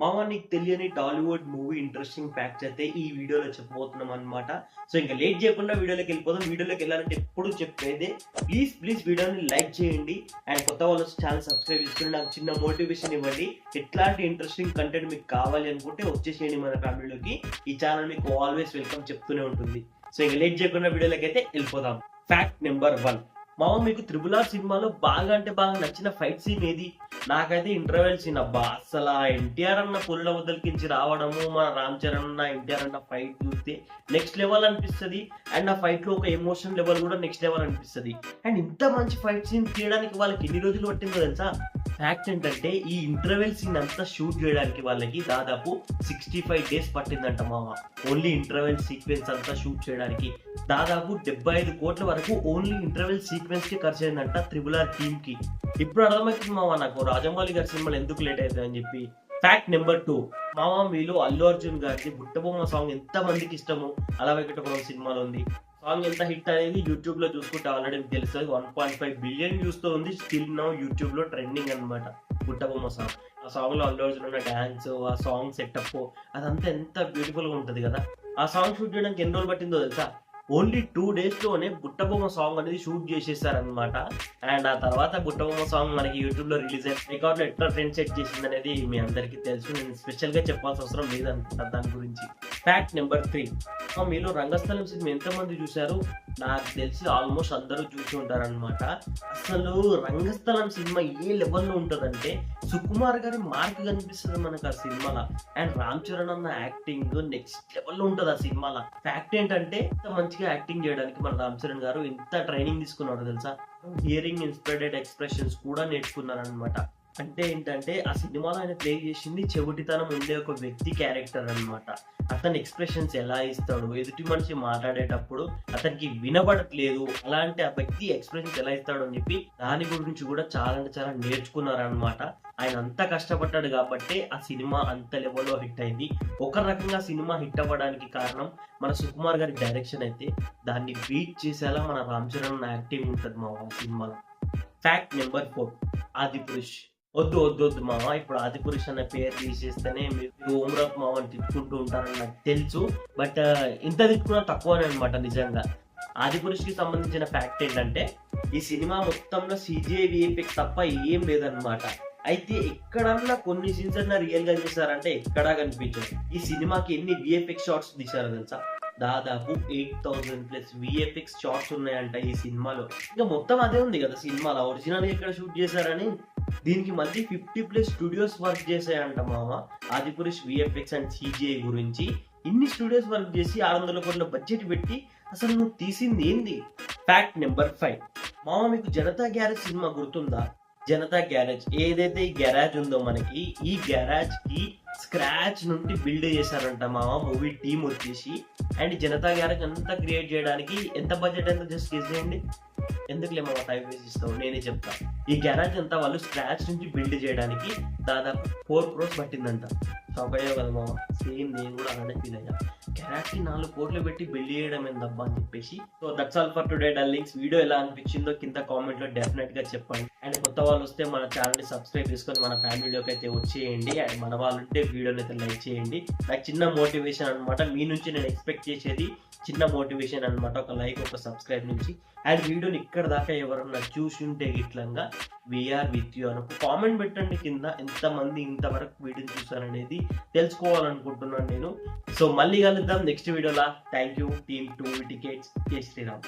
మామ నీకు తెలియని టాలీవుడ్ మూవీ ఇంట్రెస్టింగ్ ఫ్యాక్ట్స్ అయితే ఈ వీడియోలో చెప్పబోతున్నాం అనమాట. సో ఇంకా లేట్ చేయకుండా వీడియోలోకి వెళ్ళిపోదాం. వీడియోలోకి వెళ్ళాలంటే ఎప్పుడు చెప్పేదే ప్లీజ్ వీడియోని లైక్ చేయండి అండ్ కొత్త వాళ్ళు ఛానల్ సబ్స్క్రైబ్ చేసుకుని నాకు చిన్న మోటివేషన్ ఇవ్వండి. ఎట్లాంటి ఇంట్రెస్టింగ్ కంటెంట్ మీకు కావాలి అనుకుంటే వచ్చేసేయండి మన ఫ్యామిలీలోకి. ఈ ఛానల్ మీకు ఆల్వేస్ వెల్కమ్ చెప్తూనే ఉంటుంది. సో ఇంకా లేట్ చేయకుండా వీడియోలోకి అయితే వెళ్ళిపోదాం. ఫ్యాక్ట్ నెంబర్ 1, మామ మీకు RRR సినిమాలో బాగా అంటే బాగా నచ్చిన ఫైట్ సీన్ ఏది? నాకైతే ఇంటర్వెల్ సీన్ అబ్బా, అసలు ఆ ఎన్టీఆర్ అన్న పుల్ల వద్దలికించి రావడము, మన రామ్ చరణ్ అన్న ఎన్టీఆర్ అన్న ఫైట్ చూస్తే నెక్స్ట్ లెవెల్ అనిపిస్తుంది. అండ్ ఆ ఫైట్ లో ఒక ఎమోషన్ లెవెల్ కూడా నెక్స్ట్ లెవెల్ అనిపిస్తుంది. అండ్ ఇంత మంచి ఫైట్ సీన్ తీయడానికి వాళ్ళకి ఎన్ని రోజులు పట్టిందో తెలుసా? ఫ్యాక్ట్ ఏంటంటే ఈ ఇంటర్వెల్ సీన్ అంతా షూట్ చేయడానికి వాళ్ళకి దాదాపు 65 days పట్టిందంట మామ. ఓన్లీ ఇంటర్వెల్ సీక్వెన్స్ అంతా షూట్ చేయడానికి దాదాపు 75 కోట్ల వరకు ఓన్లీ ఇంటర్వెల్ సీక్వెన్స్ కి ఖర్చు అయిందంట RRR టీమ్ కి. ఇప్పుడు అర్థమవుతుంది మామ నాకు రాజమౌళి గారి సినిమాలు ఎందుకు లేట్ అవుతాయని చెప్పి. ఫ్యాక్ట్ నెంబర్ 2, మామ మీలో అల్లు అర్జున్ గారికి బుట్టబొమ్మ సాంగ్ ఎంత మందికి ఇష్టమో అలా వెంకటపురం సినిమాలో ఉంది. సాంగ్ ఎంత హిట్ అనేది యూట్యూబ్ లో చూసుకుంటే ఆల్రెడీ తెలుస్తుంది. 1.5 బిలియన్ వ్యూస్ తో ఉంది. స్టిల్ నౌ యూట్యూబ్ లో ట్రెండింగ్ అనమాట బుట్టబొమ్మ సాంగ్. ఆ సాంగ్ లో అల్లు అర్జున్ ఉన్న డాన్స్, ఆ సాంగ్ సెటప్ అదంతా ఎంత బ్యూటిఫుల్ గా ఉంటది కదా. ఆ సాంగ్ షూట్ చేయడానికి ఎన్ని రోజులు పట్టిందో తెలుసా? ఓన్లీ 2 days లోనే బుట్టబొమ్మ సాంగ్ అనేది షూట్ చేసేసారనమాట. అండ్ ఆ తర్వాత బుట్టబొమ్మ సాంగ్ మనకి యూట్యూబ్ లో రిలీజ్ అయిన రికార్డ్ ఎట్లా ట్రెండ్ సెట్ చేసింది అనేది మీ అందరికీ తెలుసు. నేను స్పెషల్ గా చెప్పాల్సిన అవసరం లేదనుకుంటా దాని గురించి. ఫ్యాక్ట్ నెంబర్ 3, మీలో రంగస్థలం సినిమా ఎంతమంది చూశారు? నాకు తెలిసి ఆల్మోస్ట్ అందరూ చూసి ఉంటారనమాట. అసలు రంగస్థలం సినిమా ఏ లెవెల్లో ఉంటుందంటే సుకుమార్ గారి మార్క్ కనిపిస్తుంది మనకు ఆ సినిమాలో. అండ్ రామ్ చరణ్ అన్న యాక్టింగ్ నెక్స్ట్ లెవెల్లో ఉంటుంది ఆ సినిమాలో. ఫ్యాక్ట్ ఏంటంటే ఇంత మంచిగా యాక్టింగ్ చేయడానికి మన రామ్ చరణ్ గారు ఎంత ట్రైనింగ్ తీసుకున్నారో తెలుసా? హియరింగ్ ఇన్స్పైర్డ్ ఎక్స్ప్రెషన్స్ కూడా నేర్చుకున్నారనమాట. అంటే ఏంటంటే ఆ సినిమాలో ఆయన ప్లే చేసింది చెవిటితనం ఉండే ఒక వ్యక్తి క్యారెక్టర్ అనమాట. అతని ఎక్స్ప్రెషన్స్ ఎలా ఇస్తాడు, ఎదుటి మనిషి మాట్లాడేటప్పుడు అతనికి వినబడట్లేదు, అలాంటి ఆ వ్యక్తి ఎక్స్ప్రెషన్స్ ఎలా ఇస్తాడు అని చెప్పి దాని గురించి కూడా చాలా అంటే చాలా నేర్చుకున్నారనమాట. ఆయన అంత కష్టపడ్డాడు కాబట్టి ఆ సినిమా అంత లెవెల్లో హిట్ అయింది. ఒక రకంగా సినిమా హిట్ అవ్వడానికి కారణం మన సుకుమార్ గారి డైరెక్షన్ అయితే దాన్ని బీట్ చేసేలా మన రామ్ చరణ్ యాక్టింగ్ ఉంటుంది మా సినిమాలో. Fact number 4, Adipurush. వద్దు మామ, ఇప్పుడు ఆదిపురుష్ అనే పేరు తీసేస్తేనే మీరు ఓమ్రాత్ మామ అని తిట్టుకుంటూ ఉంటారని నాకు తెలుసు. బట్ ఇంత తిట్టుకున్నా తక్కువనే అనమాట. నిజంగా ఆదిపురుష్ కి సంబంధించిన ఫ్యాక్ట్ ఏంటంటే ఈ సినిమా మొత్తంలో CGI VFX తప్ప ఏం లేదనమాట. అయితే ఎక్కడన్నా కొన్ని సీన్స్ అన్నా రియల్ గా చేశారంటే ఎక్కడా కనిపించదు. ఈ సినిమాకి ఎన్ని VFX షాట్స్ తీశారో తెలుసా? దాదాపు 8,000+ VFX షాట్స్ ఉన్నాయంట ఈ సినిమాలో. ఇంకా మొత్తం అదే ఉంది కదా సినిమాలో. ఒరిజినల్ ఎక్కడ షూట్ చేశారని దీనికి మళ్ళీ 50+ స్టూడియోస్ వర్క్ చేశాయంట మామ. ఆదిపురుష్ VFX అండ్ CGI గురించి ఇన్ని స్టూడియోస్ వర్క్ చేసి 600 కోట్ల బడ్జెట్ పెట్టి అసలు నువ్వు తీసింది ఏంది? ఫ్యాక్ట్ నెంబర్ 5, మామ మీకు జనతా గ్యారేజ్ సినిమా గుర్తుందా? జనతా గ్యారేజ్ ఏదైతే ఈ గ్యారేజ్ ఉందో మనకి, ఈ గ్యారేజ్ కి స్క్రాచ్ నుండి బిల్డ్ చేశారంట మామ మూవీ టీమ్ వచ్చేసి. అండ్ జనతా గ్యారేజ్ అంతా క్రియేట్ చేయడానికి ఎంత బడ్జెట్ ఎంత జస్ట్ గెస్ చేయండి. ఎందుకులే మామ టైం వేస్ట్ ఇస్తావు, నేనే చెప్తా. ఈ గ్యారేజ్ అంతా వాళ్ళు స్క్రాచ్ నుంచి బిల్డ్ చేయడానికి దాదాపు 4 crores పట్టిందంట. సౌకర్యం కదా మామ, సేమ్ నేను కూడా అలానే ఫీల్ అయ్యా. గ్యారేజ్ కి 4 కోట్లు పెట్టి బిల్డ్ చేయడం ఏందబ్బా అని చెప్పేసి. So that's all for today darlings. Video ఎలా అనిపించిందో కింద కామెంట్ లో డెఫినెట్ గా చెప్పండి. అండ్ కొత్త వాళ్ళు వస్తే మన ఛానల్ ని సబ్స్క్రైబ్ చేసుకొని మన ఫ్యామిలీలోకి అయితే వచ్చేయండి. అండ్ మన వాళ్ళు ఉంటే వీడియోని అయితే లైక్ చేయండి. నాకు చిన్న మోటివేషన్ అనమాట. మీ నుంచి నేను ఎక్స్పెక్ట్ చేసేది చిన్న మోటివేషన్ అనమాట, ఒక లైక్ ఒక సబ్స్క్రైబ్ నుంచి. అండ్ వీడియోని ఇక్కడ దాకా ఎవరన్నా చూసి ఉంటే ఇట్లంగా వీఆర్ విత్ యూ అని ఒక కామెంట్ పెట్టండి కింద. ఎంతమంది ఇంతవరకు వీడియోని చూసారనేది తెలుసుకోవాలనుకుంటున్నాను నేను. సో మళ్ళీ కలుద్దాం నెక్స్ట్ వీడియోలా. Thank you team 2 tickets. జై శ్రీరామ్.